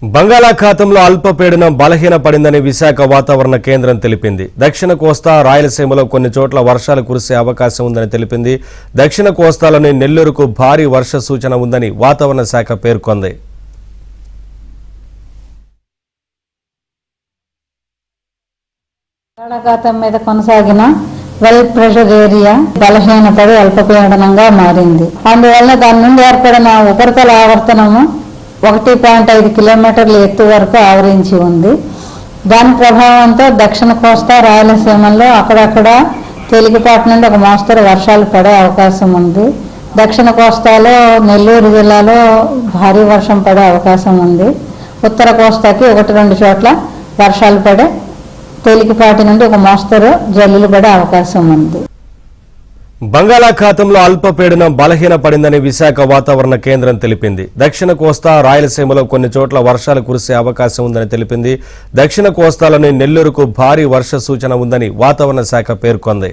బంగాళాఖాతంలో అల్పపీడనం బలహీనపడిందని విశాఖ వాతావరణ కేంద్రం తెలిపింది. దక్షిణ కోస్తా రాయలసీమలో కొన్ని చోట్ల వర్షాలు కురిసే అవకాశం ఉందని తెలిపింది. దక్షిణ కోస్తాలోని నెల్లూరుకు భారీ వర్ష సూచన ఉందని వాతావరణ శాఖ పేర్కొంది. బంగాళాఖాతం మీద కొనసాగిన వెల్ ప్రెషర్ ఏరియా బలహీనపడి అల్పపీడనంగా మారింది. అందువల్ల దాని నుండి ఏర్పడిన ఉపరితల ఆవర్తనము 1.5 కిలోమీటర్ల ఎత్తు వరకు ఆవరించి ఉంది. దాని ప్రభావంతో దక్షిణ కోస్తా రాయలసీమల్లో అక్కడక్కడ తేలికపాటి నుండి ఒక మోస్తరు వర్షాలు పడే అవకాశం ఉంది. దక్షిణ కోస్తాలో నెల్లూరు జిల్లాలో భారీ వర్షం పడే అవకాశం ఉంది. ఉత్తర కోస్తాకి 1-2 చోట్ల వర్షాలు పడే తేలికపాటి నుండి ఒక మోస్తరు జల్లులు పడే అవకాశం ఉంది. బంగాళాఖాతంలో అల్పపీడనం బలహీనపడిందని విశాఖ వాతావరణ కేంద్రం తెలిపింది. దక్షిణ కోస్తా రాయలసీమలో కొన్ని చోట్ల వర్షాలు కురిసే అవకాశం ఉందని తెలిపింది. దక్షిణ కోస్తాలోని నెల్లూరుకు భారీ వర్ష సూచన ఉందని వాతావరణ శాఖ పేర్కొంది.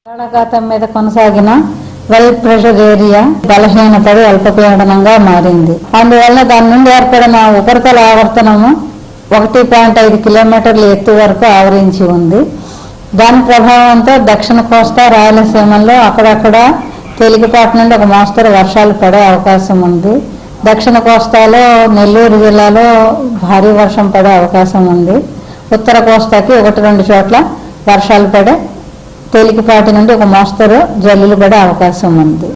బంగాళాఖాతం మీద కొనసాగిన వెల్ ప్రెషర్ ఏరియా బలహీనపడి అల్పపీడనంగా మారింది. అందువల్ల దాని నుండి ఏర్పడిన ఉపరితల ఆవర్తనము 1.5 కిలోమీటర్ల ఎత్తు వరకు ఆవరించి ఉంది. దాని ప్రభావంతో దక్షిణ కోస్తా రాయలసీమల్లో అక్కడక్కడ తేలికపాటి నుండి ఒక మోస్తరు వర్షాలు పడే అవకాశం ఉంది. దక్షిణ కోస్తాలో నెల్లూరు జిల్లాలో భారీ వర్షం పడే అవకాశం ఉంది. ఉత్తర కోస్తాకి 1-2 చోట్ల వర్షాలు పడే తేలికపాటి నుండి ఒక మోస్తరు జల్లులు పడే అవకాశం ఉంది.